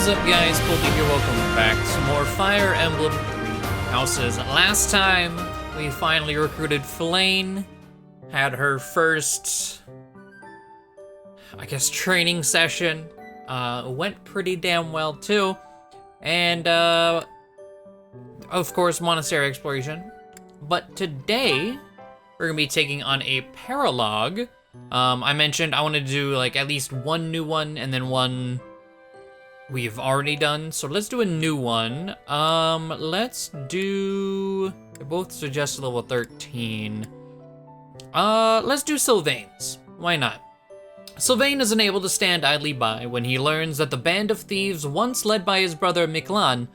What is up, guys? Poledoo here. Welcome back to some more Fire Emblem 3 Houses. Last time, we finally recruited Fódlan, had her first, I guess, training session. Went pretty damn well, too. And, of course, monastery exploration. But today, we're gonna be taking on a paralogue. I mentioned I wanted to do, like, at least one new one, and then one we've already done, so let's do a new one. Let's do, they both suggest level 13. Let's do Sylvain's. Why not? Sylvain is unable to stand idly by when he learns that the band of thieves once led by his brother Fódlan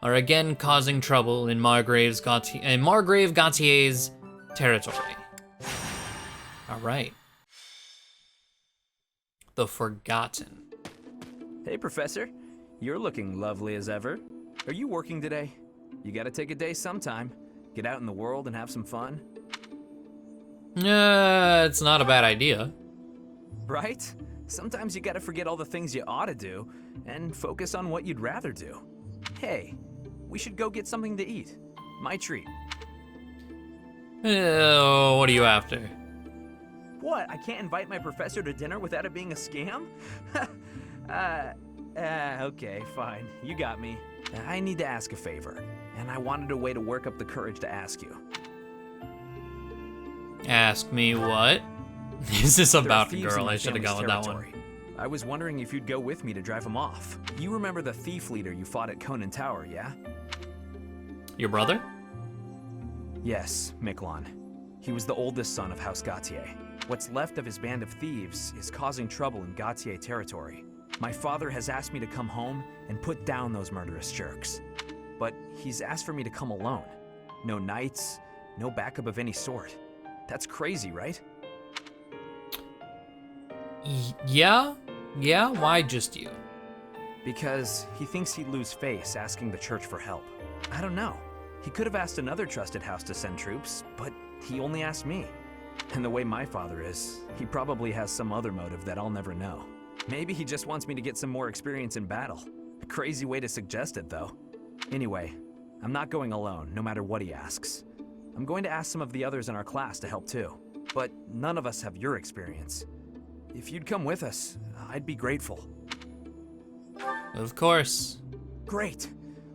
are again causing trouble in Margrave Gautier's territory. All right. The Forgotten. Hey, Professor. You're looking lovely as ever. Are you working today? You gotta take a day sometime. Get out in the world and have some fun. It's not a bad idea. Right? Sometimes you gotta forget all the things you ought to do and focus on what you'd rather do. Hey, we should go get something to eat. My treat. What are you after? What? I can't invite my professor to dinner without it being a scam? Okay, fine. You got me. I need to ask a favor, and I wanted a way to work up the courage to ask you. Ask me what? Is this about a There are thieves in girl? my I should have family's gone with that one. territory. I was wondering if you'd go with me to drive them off. You remember the thief leader you fought at Conan Tower, yeah? Your brother? Yes, Fódlan. He was the oldest son of House Gautier. What's left of his band of thieves is causing trouble in Gautier territory. My father has asked me to come home and put down those murderous jerks. But he's asked for me to come alone. No knights, no backup of any sort. That's crazy, right? Yeah? Yeah? Why just you? Because he thinks he'd lose face asking the church for help. I don't know. He could have asked another trusted house to send troops, but he only asked me. And the way my father is, he probably has some other motive that I'll never know. Maybe he just wants me to get some more experience in battle. A crazy way to suggest it, though. Anyway, I'm not going alone, no matter what he asks. I'm going to ask some of the others in our class to help too. But none of us have your experience. If you'd come with us, I'd be grateful. Of course. Great.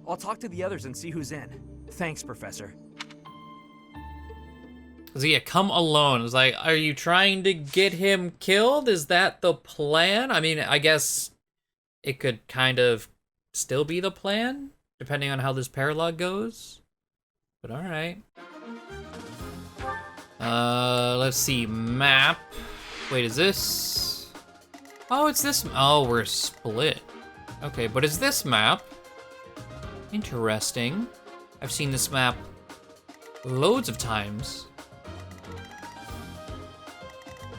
I'll talk to the others and see who's in. Thanks, Professor. So yeah, come alone. It's like, are you trying to get him killed? Is that the plan? I mean, I guess it could kind of still be the plan, depending on how this paralogue goes. But all right. Let's see, map. Wait, is this? Oh, it's this. Oh, we're split. Okay, but is this map? Interesting. I've seen this map loads of times.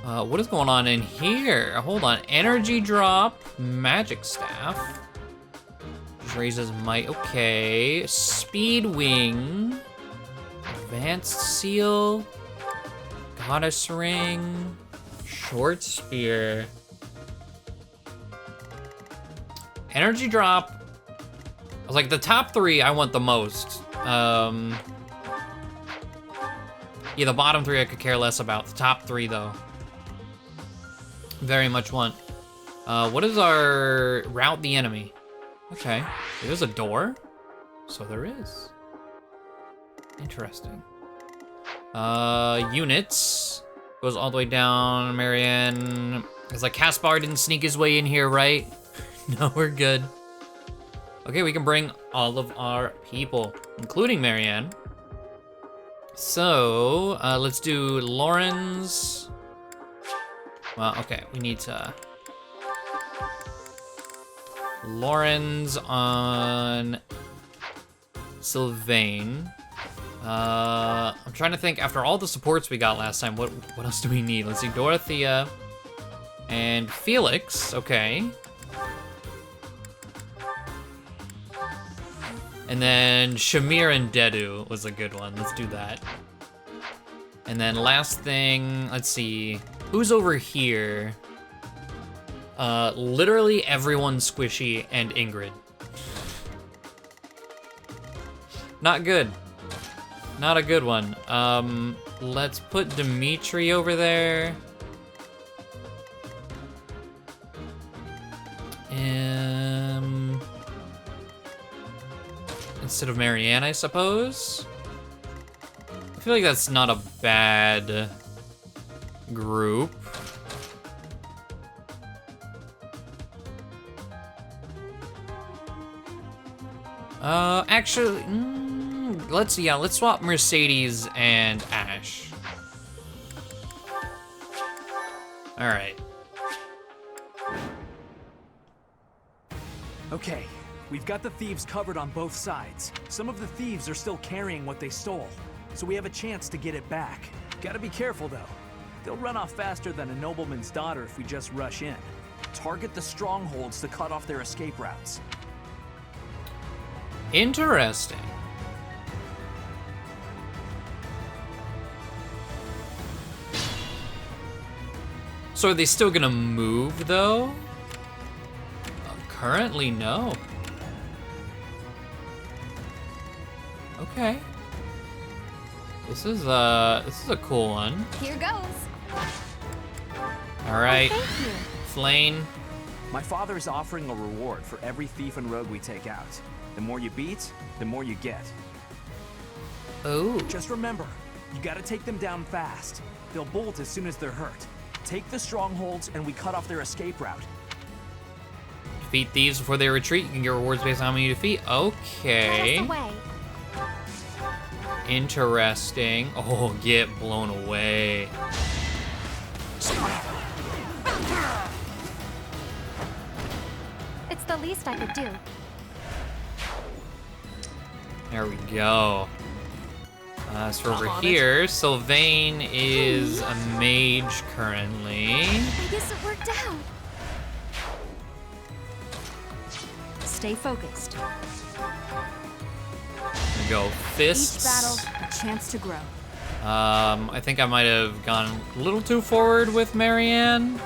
What is going on in here? Hold on. Energy drop, magic staff. Raises might. Okay. Speed wing. Advanced seal. Goddess ring. Short spear. Energy drop. I was like, the top three I want the most. Yeah, the bottom three I could care less about. The top three, though, very much want. What is our rout the enemy? Okay, there's a door. So there is. Interesting. Units. Goes all the way down, Marianne. It's like Caspar didn't sneak his way in here, right? No, we're good. Okay, we can bring all of our people, including Marianne. So, let's do Lauren's. Well, okay, we need to... Lauren's on Sylvain. I'm trying to think, after all the supports we got last time, what else do we need? Let's see, Dorothea and Felix, okay. And then Shamir and Dedu was a good one. Let's do that. And then last thing, let's see. Who's over here? Literally everyone Squishy and Ingrid. Not good. Not a good one. Let's put Dimitri over there. Instead of Marianne, I suppose. I feel like that's not a bad group. Actually, let's swap Mercedes and Ash. All right. Okay, we've got the thieves covered on both sides. Some of the thieves are still carrying what they stole, so we have a chance to get it back. Gotta be careful though. They'll run off faster than a nobleman's daughter if we just rush in. Target the strongholds to cut off their escape routes. Interesting. So are they still gonna move though? Currently, no. Okay. This is a cool one. Here goes. All right, Oh, thank you. Flayn. My father is offering a reward for every thief and rogue we take out. The more you beat, the more you get. Oh. Just remember, you gotta take them down fast. They'll bolt as soon as they're hurt. Take the strongholds and we cut off their escape route. Defeat thieves before they retreat. You can get rewards based on how many you defeat. Okay. Let us away. Interesting. Oh, get blown away. It's the least I could do. There we go. So over On here, Sylvain is a mage currently. I guess it worked out. Stay focused. There we go. Fists. Each battle, a chance to grow. I think I might have gone a little too forward with Marianne.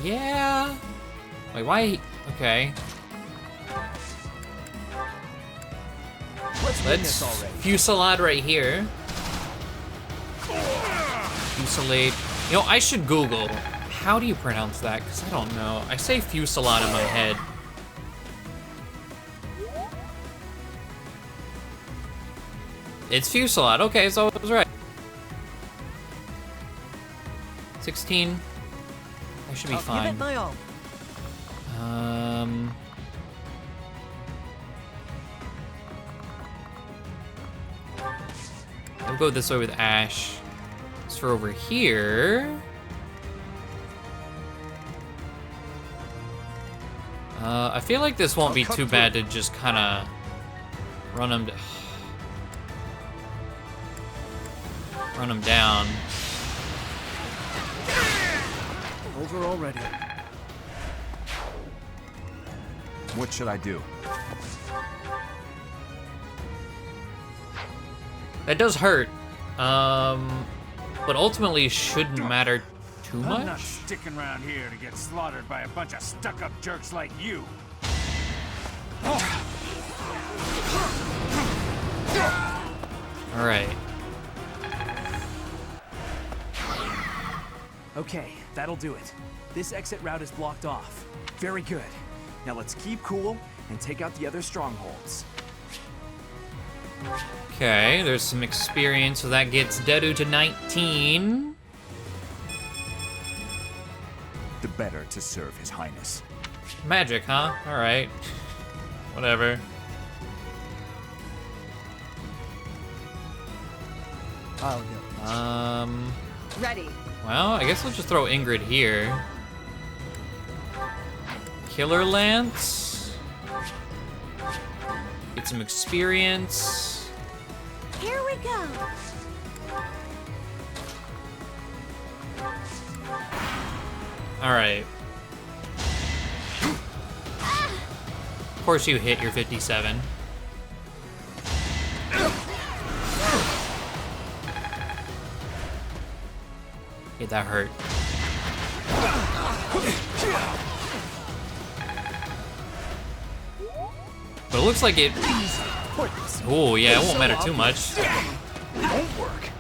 Yeah. Wait, why? Okay. Let's win this Let's already. fusillade right here. Fusillade. You know, I should Google. How do you pronounce that? Because I don't know. I say fusillade in my head. It's fusillade. Okay, so I was right. 16. I should be fine. Give it my all. I'll go this way with Ash. As for over here, I feel like this won't be too bad to just kind of run him down. Over already. What should I do? That does hurt, but ultimately shouldn't matter too I'm not much. sticking around here to get slaughtered by a bunch of stuck-up jerks like you. All right. Okay, that'll do it. This exit route is blocked off. Very good. Now let's keep cool and take out the other strongholds. Okay, there's some experience, so that gets Dedu to 19. The better to serve His Highness. Magic, huh? All right. Whatever. I'll go. Ready. Well, I guess I'll just throw Ingrid here. Killer Lance. Get some experience. Here we go. All right. Of course you hit your 57. Okay, that hurt. But it looks like it... Oh, yeah, it won't matter too much. Won't work.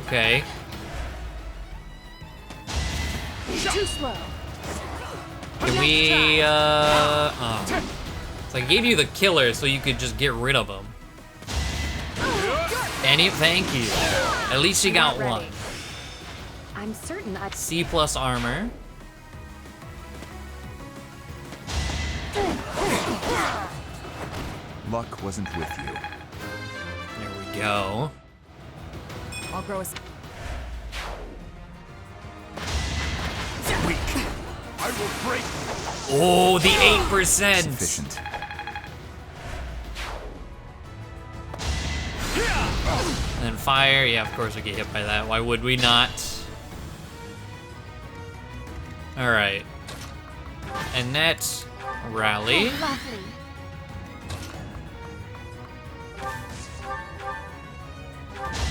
Okay. Too slow. Can we, oh. So I gave you the killer so you could just get rid of him. Thank you. At least you got Not one. ready. I'm certain I... C plus armor. Luck wasn't with you. There we go. I'll grow a... Weak. I will break. Oh, the 8%. Sufficient. And then fire. Yeah, of course we get hit by that. Why would we not? All right. Annette, rally. Lovely.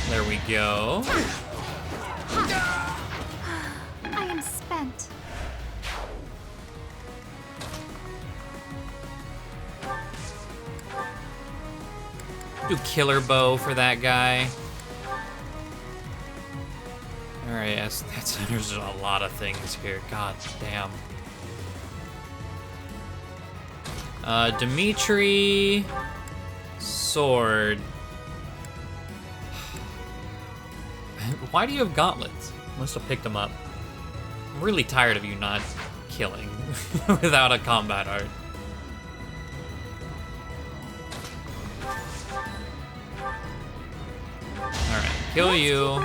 There we go. I am spent. Do killer bow for that guy. All right, yes, there's a lot of things here. God damn. Dimitri, sword. Why do you have gauntlets? Must have picked them up. I'm really tired of you not killing without a combat art. Alright, kill you.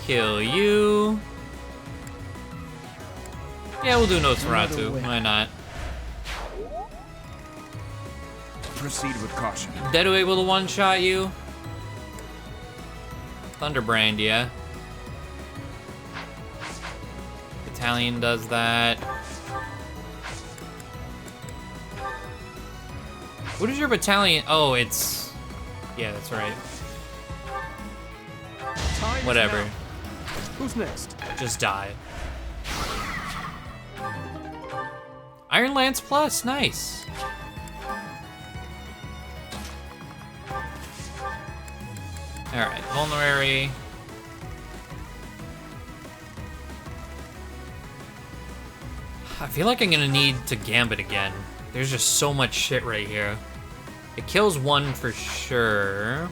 Kill you. Yeah, we'll do Nosferatu. Why not? Proceed with caution. Dead able to one-shot you. Thunderbrand, yeah. Battalion does that. What is your battalion? Oh, it's... Yeah, that's right. Time is Whatever. now. Who's next? Just die. Iron Lance Plus, nice. Alright, vulnerary. I feel like I'm gonna need to gambit again. There's just so much shit right here. It kills one for sure.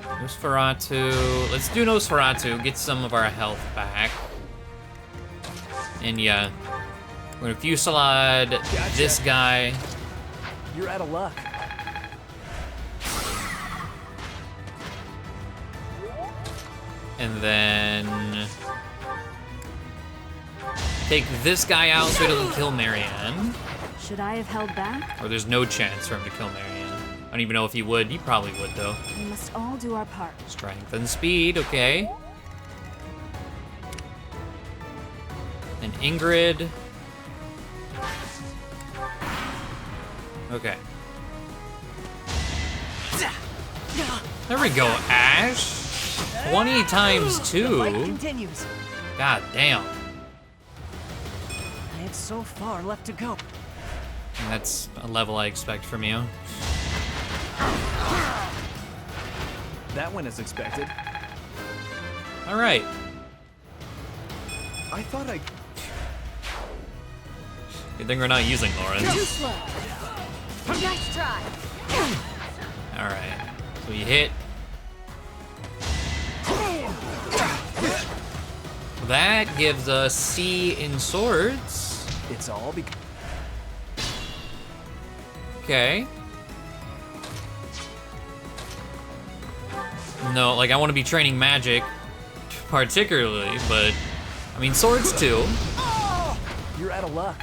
Nosferatu. Let's do Nosferatu. Get some of our health back. And yeah, we're gonna fusillade this guy. You're out of luck. And then take this guy out so he doesn't kill Marianne. Should I have held back? Or there's no chance for him to kill Marianne. I don't even know if he would. He probably would, though. We must all do our part. Strength and speed, okay. And Ingrid. Okay. There we go, Ash. 20 times 2. Continues. God damn. I have so far left to go. And that's a level I expect from you. That went as expected. All right. I thought I... Good thing we're not using Too Lawrence. slow. Nice try. All right. So you hit. That gives us C in swords. It's all because... Okay. No, like I want to be training magic, particularly, but I mean swords too. You're out of luck.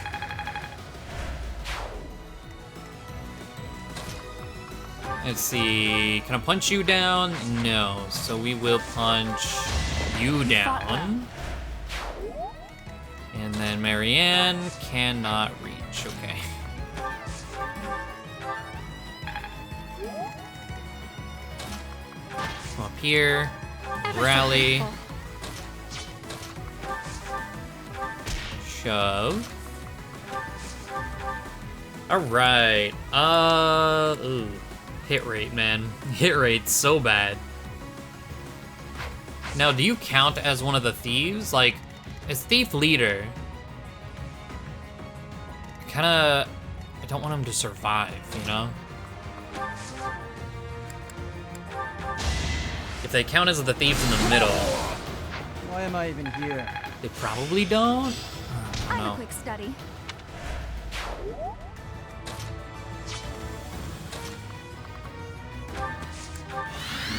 Let's see. Can I punch you down? No. So we will punch you down. then Marianne cannot reach. Okay. Come up here. Rally. Shove. Alright. Ooh. Hit rate, man. Hit rate so bad. Now, do you count as one of the thieves? Like, as thief leader, I don't want him to survive, you know? If they count as the thieves in the middle, Why am I even here? they probably don't. I I'm don't a know. quick study.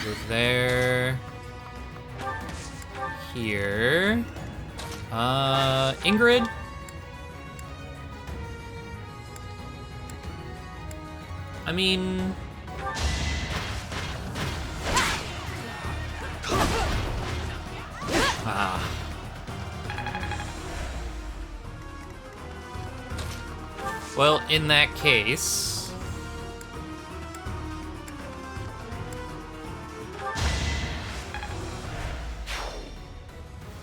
Move there. Here. Ingrid? I mean... Ah. Well, in that case...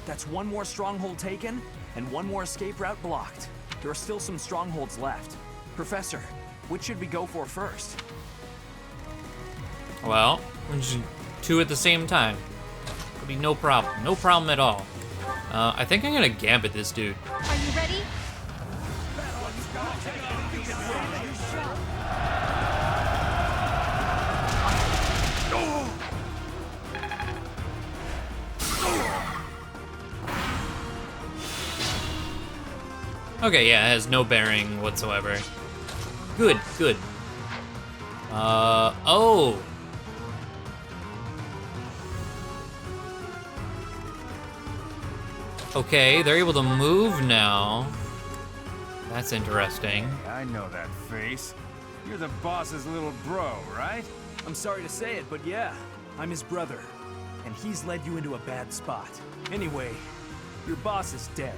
That's one more stronghold taken, and one more escape route blocked. There are still some strongholds left. Professor, which should we go for first? Well, we'll just do two at the same time. It'll be no problem. No problem at all. I think I'm gonna gambit this dude. Are you ready? Okay, yeah, it has no bearing whatsoever. Good, good. Oh! Okay, they're able to move now. That's interesting. I know that face. You're the boss's little bro, right? I'm sorry to say it, but yeah, I'm his brother. And he's led you into a bad spot. Anyway, your boss is dead.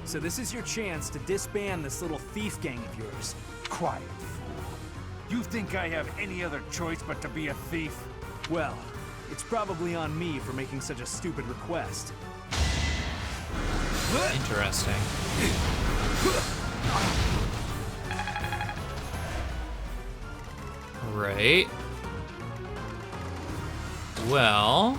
So this is your chance to disband this little thief gang of yours. Quiet, fool. You think I have any other choice but to be a thief? Well, it's probably on me for making such a stupid request. Interesting. Right. Well...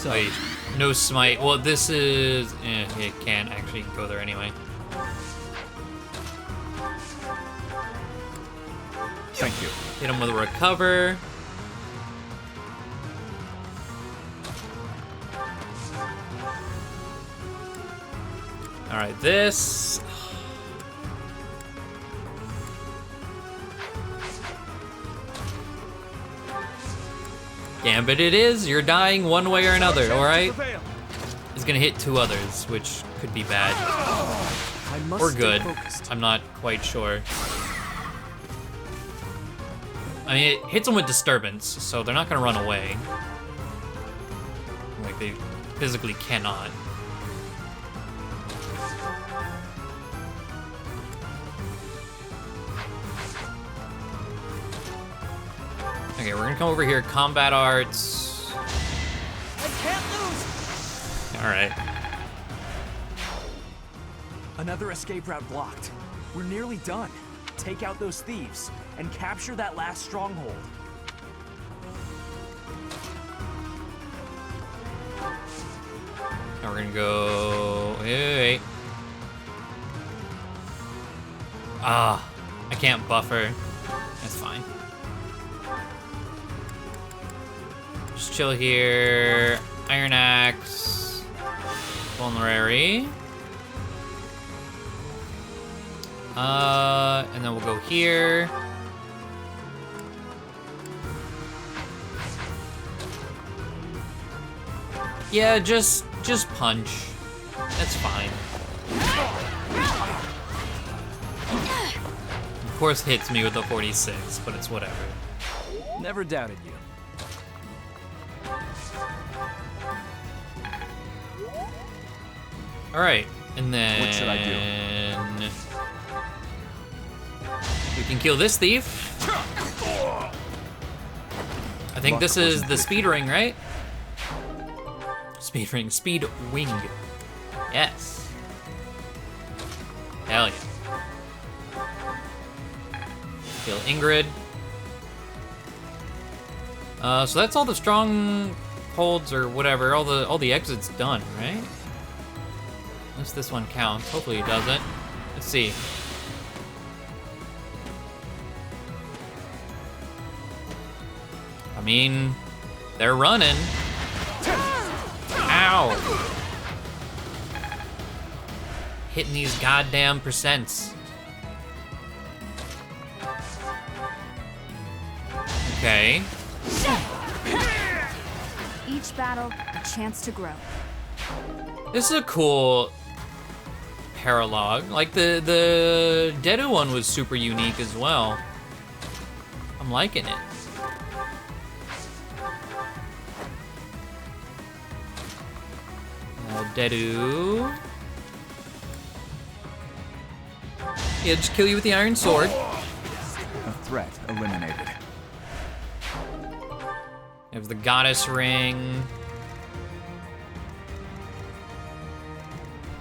Wait, no smite. Well, this is... it can't actually go there anyway. Thank you. Hit him with a recover. Alright, this... Gambit it is, you're dying one way or another, alright? He's gonna hit two others, which could be bad. I must Or stay good. focused. I'm not quite sure. I mean, it hits them with disturbance, so they're not gonna run away. Like, they physically cannot. Okay, we're gonna come over here, combat arts. I can't lose! Alright. Another escape route blocked. We're nearly done. Take out those thieves and capture that last stronghold. Now we're gonna go... Wait. Ah, I can't buffer. That's fine. Just chill here. Iron Axe. Vulnerary. And then we'll go here. Yeah, just punch. That's fine. Of course hits me with the 46, but it's whatever. Never doubted you. All right, and then What should I do? We can kill this thief. I think this is the speed ring, right? Speed ring, speed wing. Yes. Hell yeah. Kill Ingrid. So that's all the strongholds or whatever. All the exits done, right? Unless this one counts. Hopefully it doesn't. Let's see. I mean, they're running. Ow! Hitting these goddamn percents. Okay. Each battle, a chance to grow. This is a cool paralogue. Like the Deadu one was super unique as well. I'm liking it. Deadu. Yeah, just kill you with the iron sword. A threat eliminated. There's the goddess ring.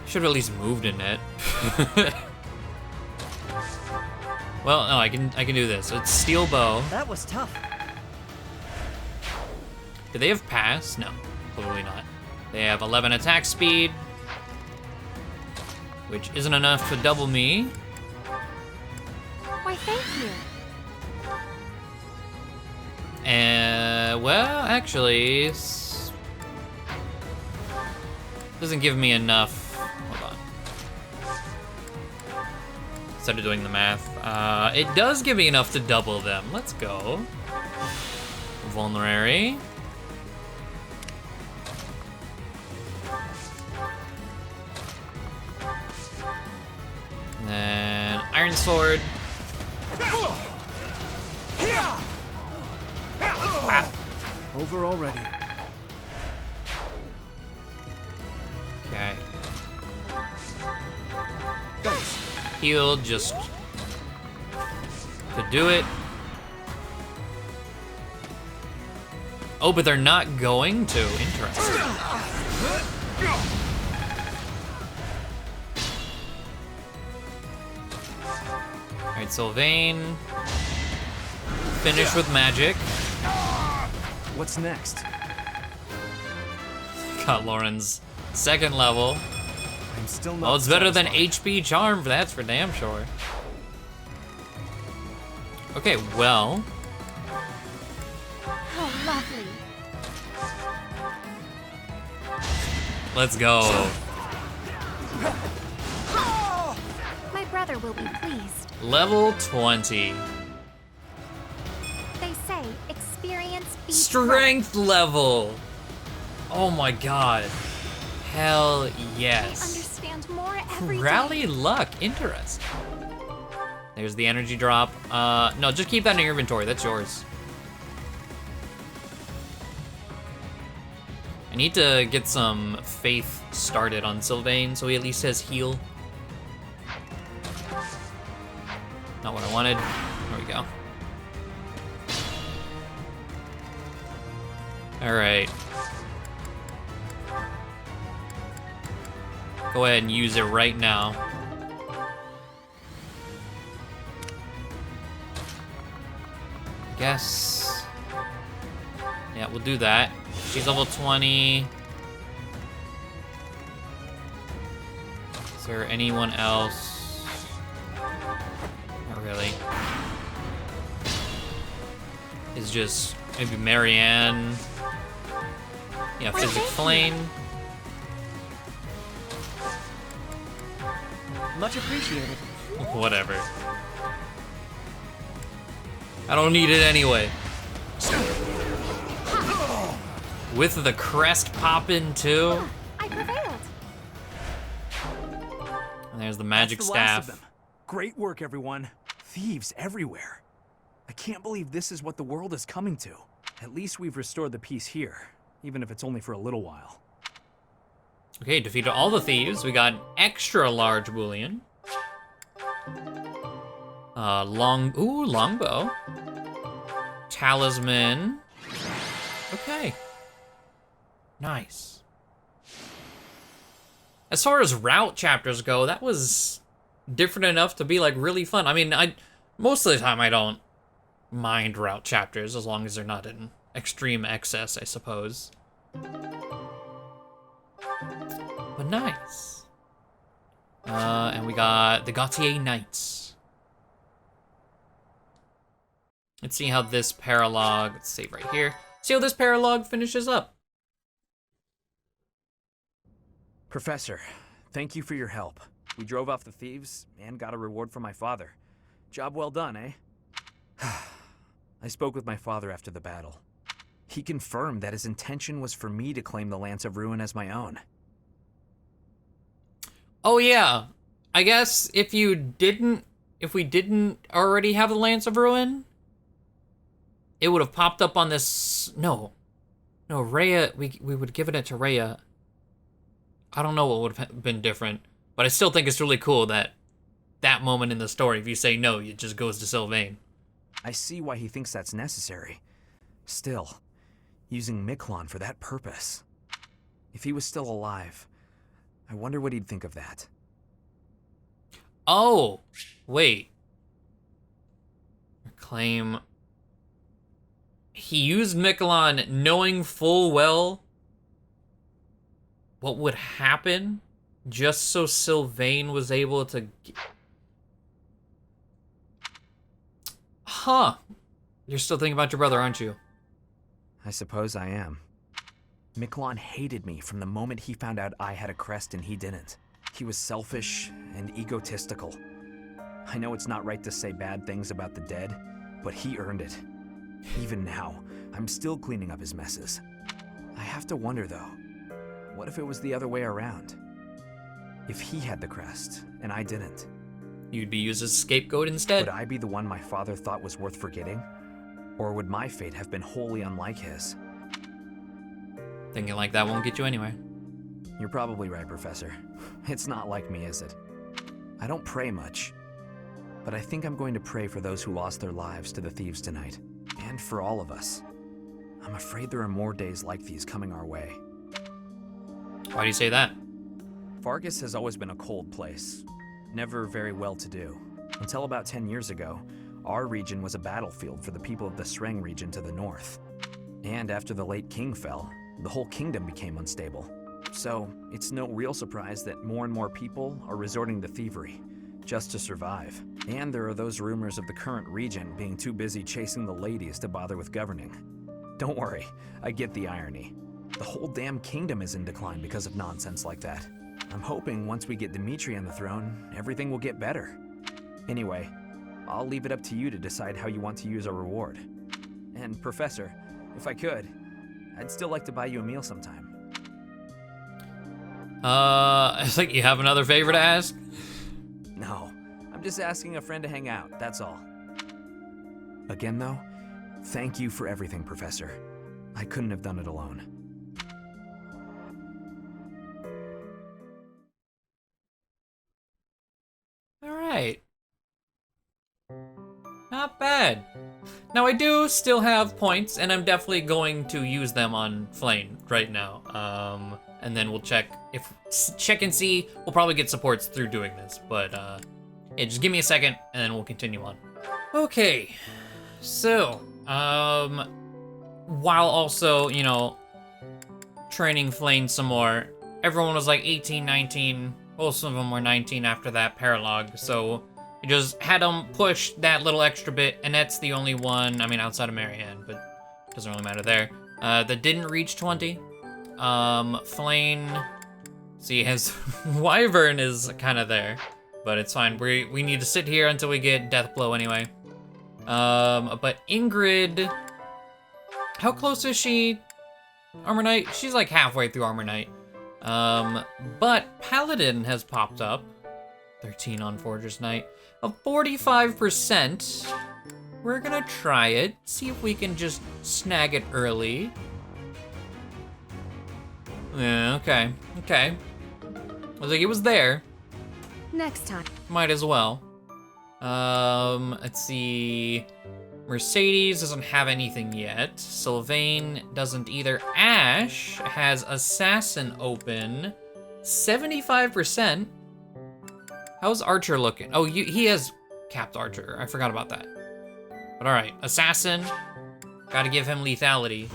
Should have at least moved in it. Well, no, I can do this. So it's steel bow. That was tough. Do they have pass? No, probably not. They have 11 attack speed, which isn't enough to double me. Why, thank you. And well, actually, doesn't give me enough. Hold on. Instead of doing the math, it does give me enough to double them. Let's go. Vulnerary. And then iron sword. Over already. Okay. Heal just to do it. Oh, but they're not going to. Interesting. Alright, Sylvain. Finish with magic. What's next? Got Lauren's second level. I'm still not. Well, it's better than satisfied. HP Charm, that's for damn sure. Okay, well. Oh, lovely. Let's go. My brother will be pleased. Level 20. They say experience beats Strength level. Oh my god. Hell I yes. understand more every day. Rally luck. Interesting. There's the energy drop. No, just keep that in your inventory. That's yours. I need to get some faith started on Sylvain so he at least has heal. Not what I wanted. There we go. All right. Go ahead and use it right now. Guess. Yeah, we'll do that. She's level 20. Is there anyone else? Not really. It's just maybe Marianne. Yeah, Physic Flame. Much appreciated. Whatever. I don't need it anyway. With the crest poppin' too. I prevailed. And there's the magic That's the last of staff. them. Great work, everyone. Thieves everywhere. I can't believe this is what the world is coming to. At least we've restored the peace here, even if it's only for a little while. Okay, defeated all the thieves. We got an extra large Boolean. Longbow. Talisman. Okay. Nice. As far as route chapters go, that was different enough to be like really fun. I mean, most of the time I don't mind route chapters as long as they're not in extreme excess, I suppose. But nice. And we got the Gautier Knights. Let's see how this paralogue, let's save right here. See how this paralogue finishes up. Professor, thank you for your help. We drove off the thieves and got a reward from my father. Job well done, eh? I spoke with my father after the battle. He confirmed that his intention was for me to claim the Lance of Ruin as my own. Oh yeah, I guess if we didn't already have the Lance of Ruin, it would have popped up on this, no, Rhea, we would give it to Rhea. I don't know what would have been different, but I still think it's really cool that that moment in the story, if you say no, it just goes to Sylvain. I see why he thinks that's necessary. Still, using Miquelon for that purpose. If he was still alive, I wonder what he'd think of that. Oh, wait. Claim. He used Miquelon knowing full well what would happen just so Sylvain was able to... Huh. You're still thinking about your brother, aren't you? I suppose I am. Miquelon hated me from the moment he found out I had a crest and he didn't. He was selfish and egotistical. I know it's not right to say bad things about the dead, but he earned it. Even now, I'm still cleaning up his messes. I have to wonder though, what if it was the other way around? If he had the crest and I didn't? You'd be used as a scapegoat instead. Would I be the one my father thought was worth forgetting? Or would my fate have been wholly unlike his? Thinking like that won't get you anywhere. You're probably right, Professor. It's not like me, is it? I don't pray much, but I think I'm going to pray for those who lost their lives to the thieves tonight, and for all of us. I'm afraid there are more days like these coming our way. Why do you say that? Fargus has always been a cold place, never very well-to-do. Until about 10 years ago, our region was a battlefield for the people of the Sreng region to the north. And after the late king fell, the whole kingdom became unstable. So, it's no real surprise that more and more people are resorting to thievery, just to survive. And there are those rumors of the current region being too busy chasing the ladies to bother with governing. Don't worry, I get the irony. The whole damn kingdom is in decline because of nonsense like that. I'm hoping once we get Dimitri on the throne, everything will get better. Anyway, I'll leave it up to you to decide how you want to use our reward. And Professor, if I could, I'd still like to buy you a meal sometime. I think you have another favor to ask? No, I'm just asking a friend to hang out, that's all. Again though, thank you for everything, Professor. I couldn't have done it alone. Alright. Not bad. Now I do still have points, and I'm definitely going to use them on Flame right now. And then we'll check and see. We'll probably get supports through doing this, but yeah, just give me a second, and then we'll continue on. Okay, so while also, you know, training Flame some more, everyone was like 18, 19. Most of them were 19 after that paralogue, so I just had them push that little extra bit, and that's the only one, I mean, outside of Marianne, but it doesn't really matter there, that didn't reach 20. Flame, see, his Wyvern is kind of there, but it's fine. We need to sit here until we get Deathblow anyway. But Ingrid, how close is she? Armor Knight? She's like halfway through Armor Knight. But Paladin has popped up. 13 on Forger's Knight. A 45%. We're gonna try it. See if we can just snag it early. Yeah, okay. I was like, it was there. Next time. Might as well. Let's see. Mercedes doesn't have anything yet. Sylvain doesn't either. Ash has Assassin open. 75%. How's Archer looking? Oh, he has capped Archer. I forgot about that. But alright, Assassin. Gotta give him lethality.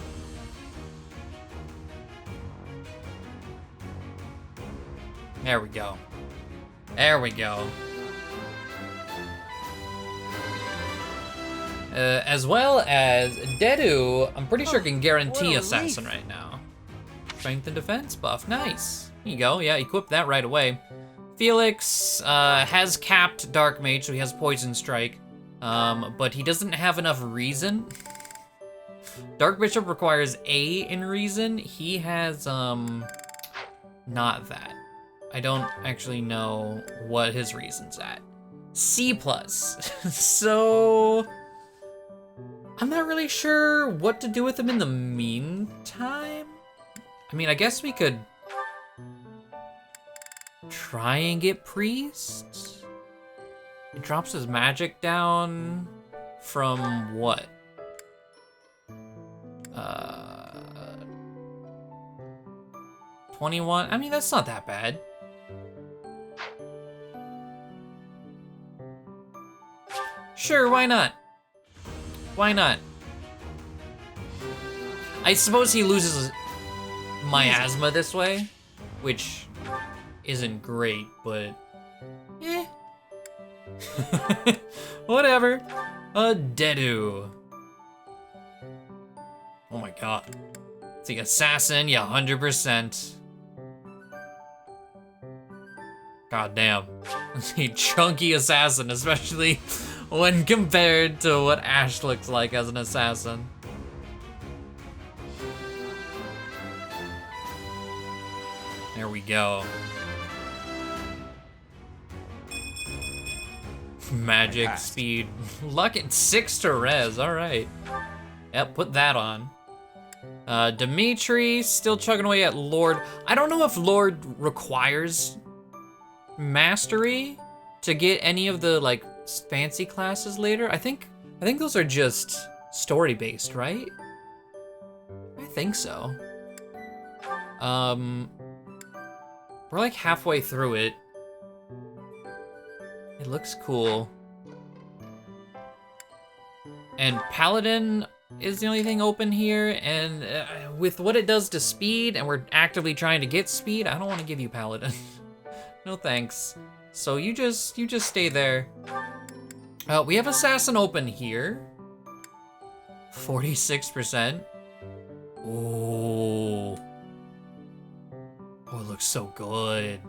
There we go. There we go. As well as Dedu, I'm pretty sure can guarantee Assassin right now. Strength and defense buff, nice. Here you go, yeah, equip that right away. Felix has capped Dark Mage, so he has Poison Strike, but he doesn't have enough Reason. Dark Bishop requires A in Reason. He has, not that. I don't actually know what his Reason's at. C+. So... I'm not really sure what to do with him in the meantime. I mean, I guess we could try and get Priest. It drops his magic down from what? 21? I mean, that's not that bad. Sure, why not? Why not? I suppose he loses miasma this way, which isn't great, but eh. Whatever. A Dedu. Oh my god. It's the Assassin, yeah, 100%. God damn. A chunky Assassin, especially when compared to what Ash looks like as an Assassin. There we go. Magic, speed, luck and 6 to res, alright. Yep, put that on. Dimitri, still chugging away at Lord. I don't know if Lord requires mastery to get any of the, like, fancy classes later. I think those are just story-based, right? I think so. We're like halfway through it. It looks cool. And Paladin is the only thing open here, and with what it does to speed, and we're actively trying to get speed, I don't want to give you Paladin. No thanks. So you just stay there. We have Assassin open here. 46%. Ooh. Oh, it looks so good.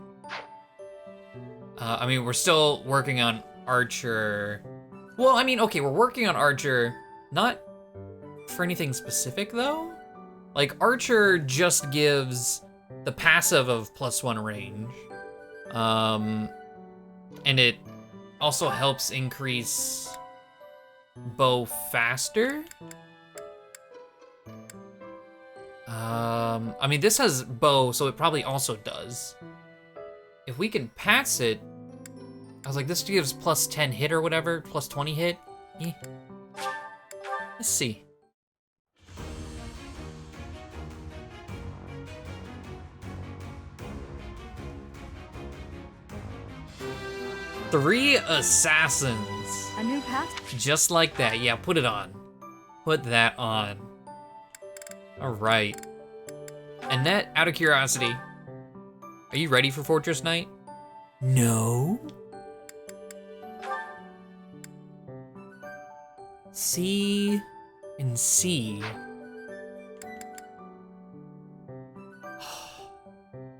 I mean, we're still working on Archer. Well, I mean, okay, we're working on Archer, not for anything specific, though. Like, Archer just gives the passive of +1 range. And it also helps increase bow faster. I mean, this has bow, so it probably also does. If we can pass it, I was like, this gives +10 hit or whatever, +20 hit. Eh. Let's see. Three Assassins. A new pet? Just like that. Yeah, put it on. Put that on. All right. Annette, out of curiosity, are you ready for Fortress Knight? No. C and C.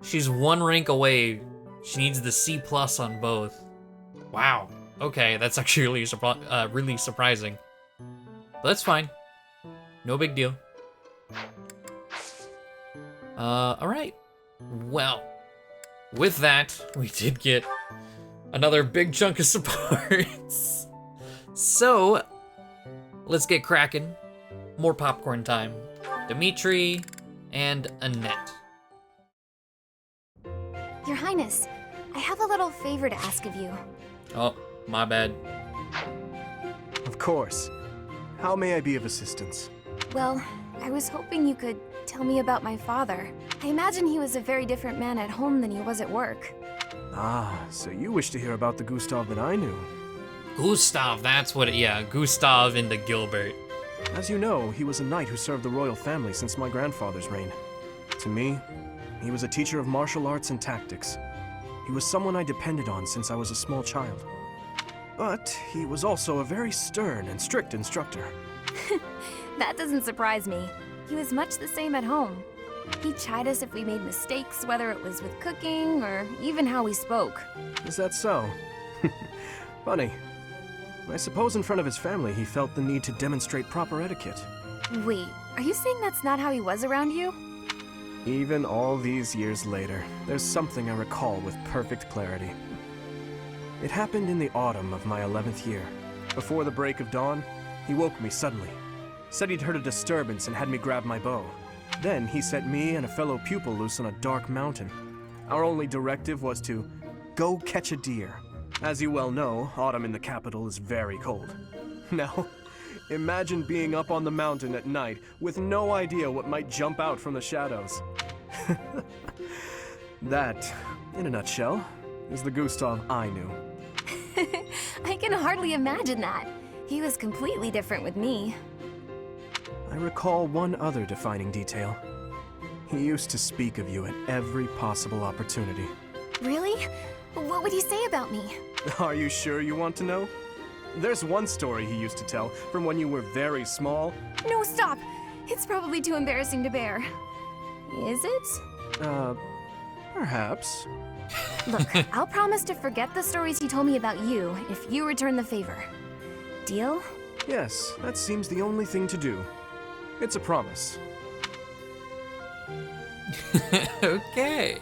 She's 1 rank away. She needs the C+ on both. Wow. Okay, that's actually really surprising. But that's fine. No big deal. All right. Well, with that, we did get another big chunk of supports. So, let's get cracking. More popcorn time. Dimitri and Annette. Your Highness. Highness, I have a little favor to ask of you. Oh, my bad. Of course. How may I be of assistance? Well, I was hoping you could tell me about my father. I imagine he was a very different man at home than he was at work. Ah, so you wish to hear about the Gustav that I knew. Gustav, that's what yeah, Gustav into Gilbert. As you know, he was a knight who served the royal family since my grandfather's reign. To me, he was a teacher of martial arts and tactics. He was someone I depended on since I was a small child. But he was also a very stern and strict instructor. That doesn't surprise me. He was much the same at home. He'd chide us if we made mistakes, whether it was with cooking or even how we spoke. Is that so? Funny. I suppose in front of his family he felt the need to demonstrate proper etiquette. Wait, are you saying that's not how he was around you? Even all these years later, there's something I recall with perfect clarity. It happened in the autumn of my 11th year. Before the break of dawn, he woke me suddenly. Said he'd heard a disturbance and had me grab my bow. Then he set me and a fellow pupil loose on a dark mountain. Our only directive was to go catch a deer. As you well know, autumn in the capital is very cold. Now, imagine being up on the mountain at night with no idea what might jump out from the shadows. That, in a nutshell, is the Gustav I knew. I can hardly imagine that. He was completely different with me. I recall one other defining detail. He used to speak of you at every possible opportunity. Really? What would he say about me? Are you sure you want to know? There's one story he used to tell from when you were very small. No, stop! It's probably too embarrassing to bear. Is it? Perhaps. Look, I'll promise to forget the stories he told me about you if you return the favor. Deal? Yes, that seems the only thing to do. It's a promise. Okay.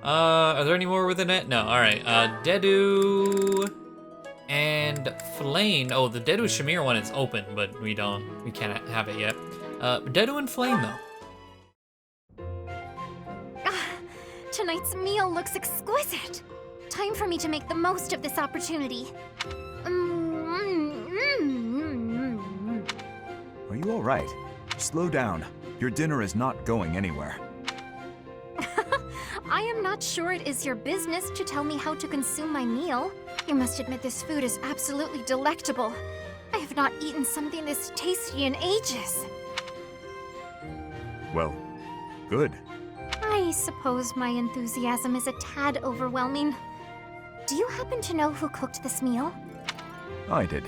Are there any more within it? No, alright. Dedu and Flame. Oh, the Dedu Shamir one is open, but we can't have it yet. Dedu and Flame though. Tonight's meal looks exquisite. Time for me to make the most of this opportunity. Are you all right? Slow down. Your dinner is not going anywhere. I am not sure it is your business to tell me how to consume my meal. You must admit this food is absolutely delectable. I have not eaten something this tasty in ages. Well, good. I suppose my enthusiasm is a tad overwhelming. Do you happen to know who cooked this meal? I did.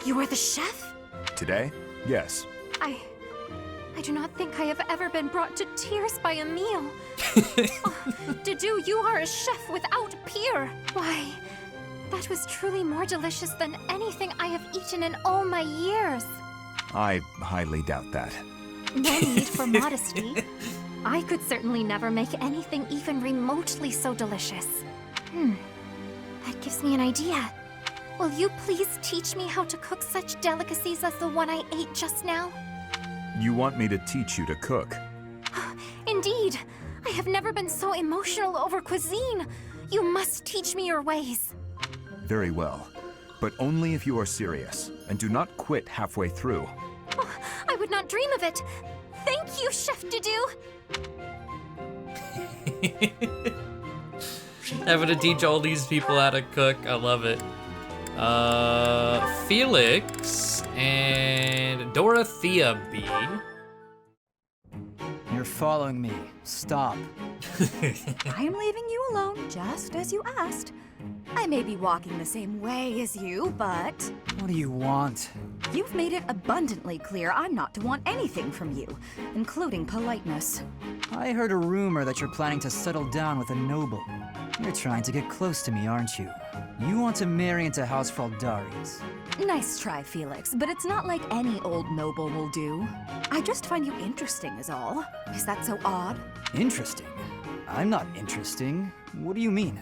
You are the chef? Today? Yes. I do not think I have ever been brought to tears by a meal. Dedu, you are a chef without peer. Why, that was truly more delicious than anything I have eaten in all my years. I highly doubt that. No need for modesty. I could certainly never make anything even remotely so delicious. That gives me an idea. Will you please teach me how to cook such delicacies as the one I ate just now? You want me to teach you to cook? Indeed. I have never been so emotional over cuisine. You must teach me your ways. Very well. But only if you are serious, and do not quit halfway through. Oh, I would not dream of it. Thank you, Chef Dedu. Having to teach all these people how to cook. I love it. Felix and Dorothea B. You're following me. Stop. I am leaving you alone, just as you asked. I may be walking the same way as you, but What do you want? you've made it abundantly clear I'm not to want anything from you, including politeness. I heard a rumor that you're planning to settle down with a noble. You're trying to get close to me, aren't you? You want to marry into House Fraldari's. Nice try, Felix, but it's not like any old noble will do. I just find you interesting is all. Is that so odd? Interesting? I'm not interesting. What do you mean?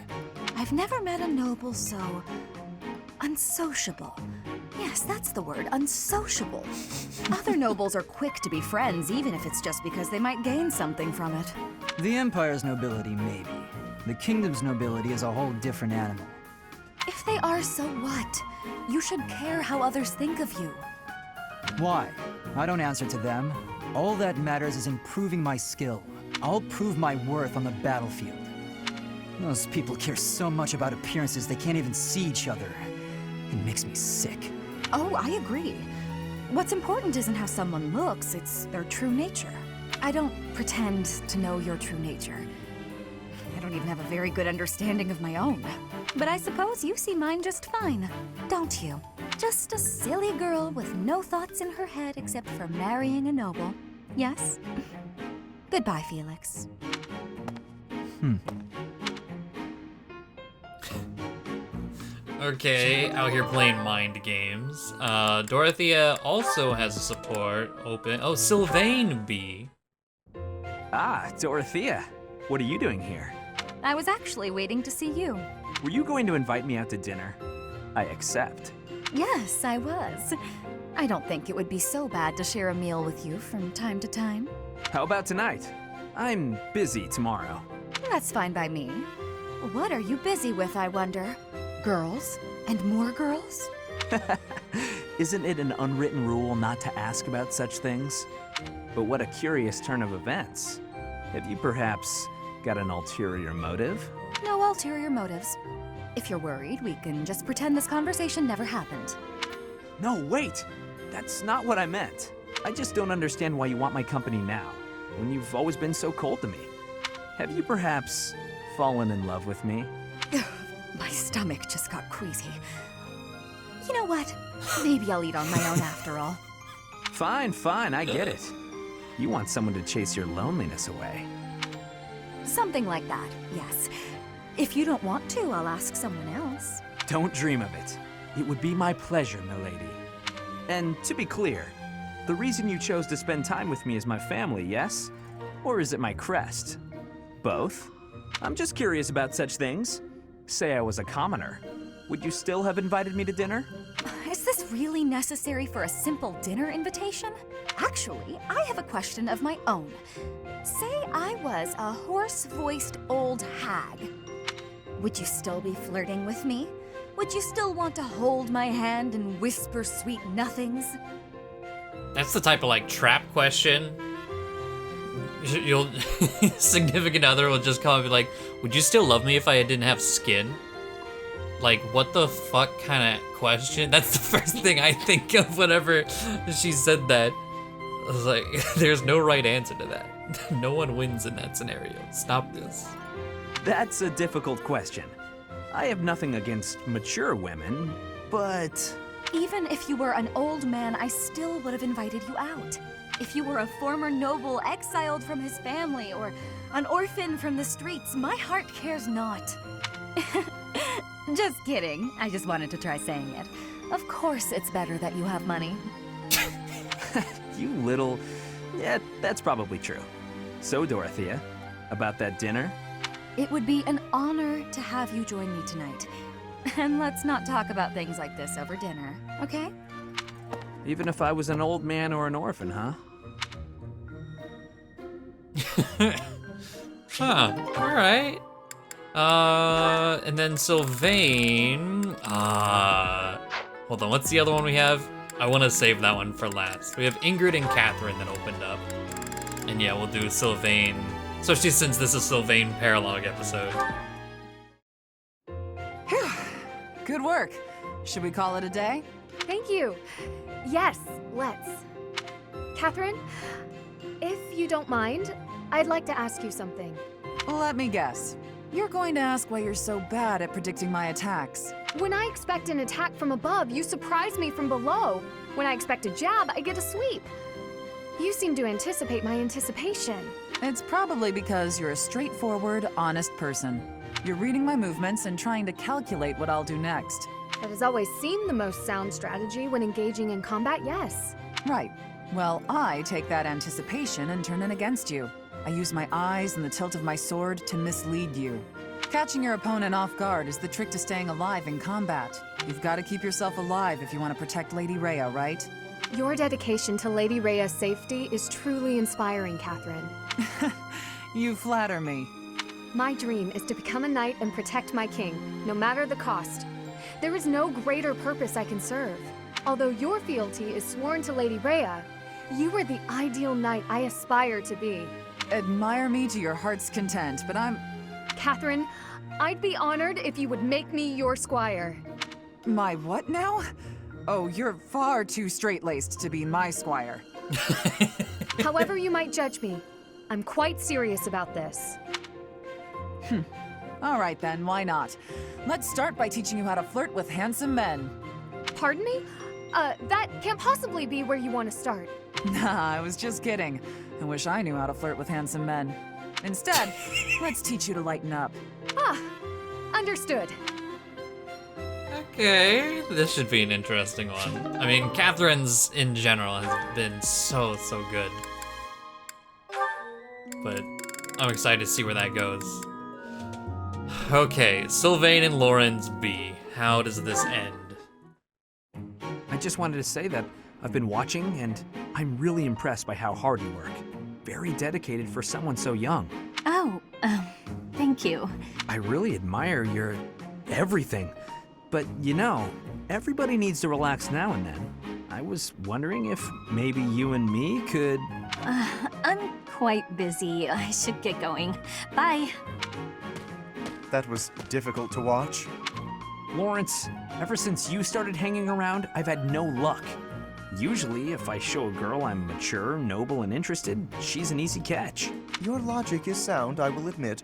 I've never met a noble so unsociable. Yes, that's the word, unsociable. Other nobles are quick to be friends, even if it's just because they might gain something from it. The Empire's nobility, maybe. The Kingdom's nobility is a whole different animal. If they are, so what? You should care how others think of you. Why? I don't answer to them. All that matters is improving my skill. I'll prove my worth on the battlefield. Those people care so much about appearances they can't even see each other. It makes me sick. Oh, I agree. What's important isn't how someone looks, it's their true nature. I don't pretend to know your true nature. I don't even have a very good understanding of my own. But I suppose you see mine just fine, don't you? Just a silly girl with no thoughts in her head except for marrying a noble. Yes? Goodbye, Felix. Okay, out here playing mind games. Dorothea also has a support open. Oh, Sylvain B. Ah, Dorothea. What are you doing here? I was actually waiting to see you. Were you going to invite me out to dinner? I accept. Yes, I was. I don't think it would be so bad to share a meal with you from time to time. How about tonight? I'm busy tomorrow. That's fine by me. What are you busy with, I wonder? Girls? And more girls? Isn't it an unwritten rule not to ask about such things? But what a curious turn of events. Have you perhaps got an ulterior motive? No ulterior motives. If you're worried, we can just pretend this conversation never happened. No, wait! That's not what I meant. I just don't understand why you want my company now, when you've always been so cold to me. Have you perhaps fallen in love with me? My stomach just got queasy. You know what? Maybe I'll eat on my own after all. Fine, I get it. You want someone to chase your loneliness away. Something like that, yes. If you don't want to, I'll ask someone else. Don't dream of it. It would be my pleasure, milady. And to be clear, the reason you chose to spend time with me is my family, yes? Or is it my crest? Both? I'm just curious about such things. Say I was a commoner. Would you still have invited me to dinner? Is this really necessary for a simple dinner invitation? Actually, I have a question of my own. Say I was a hoarse-voiced old hag. Would you still be flirting with me? Would you still want to hold my hand and whisper sweet nothings? That's the type of like trap question. You'll significant other will just come and be like, "Would you still love me if I didn't have skin?" Like, what the fuck kind of question? That's the first thing I think of whenever she said that. I was like, there's no right answer to that. No one wins in that scenario. Stop this. That's a difficult question. I have nothing against mature women, but... Even if you were an old man, I still would have invited you out. If you were a former noble exiled from his family, or an orphan from the streets, my heart cares not. Just kidding. I just wanted to try saying it. Of course it's better that you have money. You little... Yeah, that's probably true. So, Dorothea, about that dinner? It would be an honor to have you join me tonight. And let's not talk about things like this over dinner, okay? Even if I was an old man or an orphan, huh? Huh, alright. And then Sylvain, hold on, what's the other one we have? I want to save that one for last. We have Ingrid and Catherine that opened up. And yeah, we'll do Sylvain, especially since this is Sylvain Paralog episode. Phew. Good work. Should we call it a day? Thank you. Yes, let's. Catherine, if you don't mind, I'd like to ask you something. Let me guess. You're going to ask why you're so bad at predicting my attacks. When I expect an attack from above, you surprise me from below. When I expect a jab, I get a sweep. You seem to anticipate my anticipation. It's probably because you're a straightforward, honest person. You're reading my movements and trying to calculate what I'll do next. That has always seemed the most sound strategy when engaging in combat, yes. Right. Well, I take that anticipation and turn it against you. I use my eyes and the tilt of my sword to mislead you. Catching your opponent off guard is the trick to staying alive in combat. You've got to keep yourself alive if you want to protect Lady Rhea, right? Your dedication to Lady Rhea's safety is truly inspiring, Catherine. You flatter me. My dream is to become a knight and protect my king, no matter the cost. There is no greater purpose I can serve. Although your fealty is sworn to Lady Rhea, you are the ideal knight I aspire to be. Admire me to your heart's content, but I'm... Catherine, I'd be honored if you would make me your squire. My what now? Oh, you're far too straight-laced to be my squire. However you might judge me, I'm quite serious about this. All right then, why not? Let's start by teaching you how to flirt with handsome men. Pardon me? That can't possibly be where you want to start. Nah, I was just kidding. I wish I knew how to flirt with handsome men. Instead, let's teach you to lighten up. Ah, understood. Okay, this should be an interesting one. I mean, Catherine's in general has been so good. But I'm excited to see where that goes. Okay, Sylvain and Lauren's B. How does this end? I just wanted to say that I've been watching, and I'm really impressed by how hard you work. Very dedicated for someone so young. Oh, thank you. I really admire your everything. But you know, everybody needs to relax now and then. I was wondering if maybe you and me could... I'm quite busy. I should get going. Bye. That was difficult to watch. Lawrence, ever since you started hanging around, I've had no luck. Usually, if I show a girl I'm mature, noble, and interested, she's an easy catch. Your logic is sound, I will admit,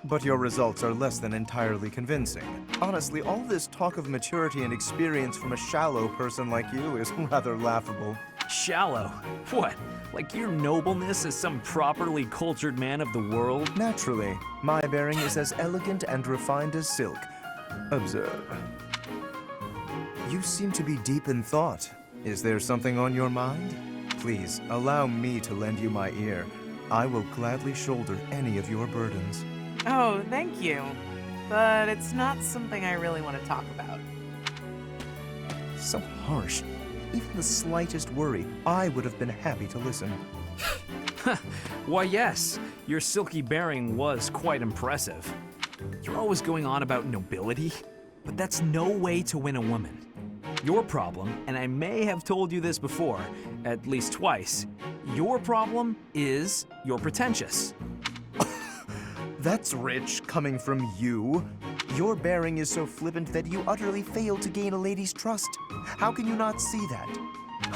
but your results are less than entirely convincing. Honestly, all this talk of maturity and experience from a shallow person like you is rather laughable. Shallow? What? Like your nobleness as some properly cultured man of the world? Naturally, my bearing is as elegant and refined as silk. Observe. You seem to be deep in thought. Is there something on your mind? Please, allow me to lend you my ear. I will gladly shoulder any of your burdens. Oh, thank you. But it's not something I really want to talk about. So harsh. Even the slightest worry, I would have been happy to listen. Why, yes. Your silky bearing was quite impressive. You're always going on about nobility, but that's no way to win a woman. Your problem, and I may have told you this before, at least twice, your problem is you're pretentious. That's rich, coming from you. Your bearing is so flippant that you utterly fail to gain a lady's trust. How can you not see that?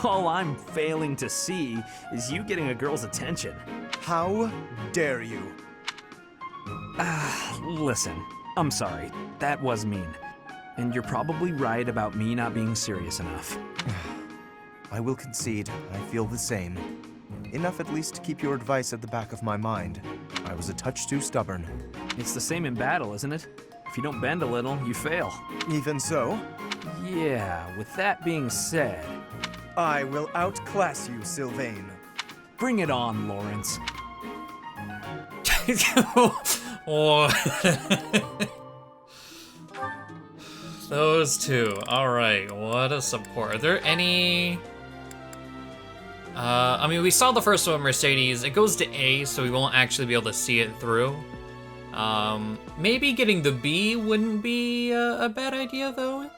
All I'm failing to see is you getting a girl's attention. How dare you? Listen, I'm sorry. That was mean. And you're probably right about me not being serious enough. I will concede. I feel the same. Enough at least to keep your advice at the back of my mind. I was a touch too stubborn. It's the same in battle, isn't it? If you don't bend a little, you fail. Even so? Yeah, with that being said... I will outclass you, Sylvain. Bring it on, Lawrence. Those two. Alright, what a support. Are there any... I mean, we saw the first one, Mercedes. It goes to A, so we won't actually be able to see it through. Maybe getting the B wouldn't be a bad idea, though.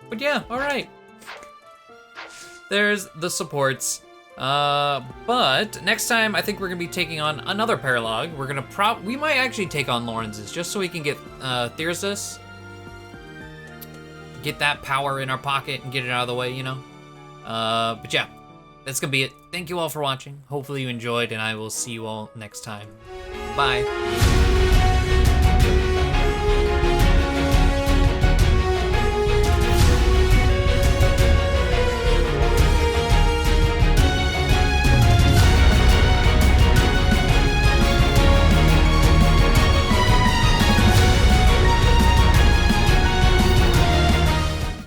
But yeah, alright. There's the supports. But next time, I think we're gonna be taking on another paralogue. We're gonna we might actually take on Lawrence's, just so we can get Thyrsus. Get that power in our pocket and get it out of the way, you know? But yeah, that's gonna be it. Thank you all for watching. Hopefully you enjoyed, and I will see you all next time. Bye.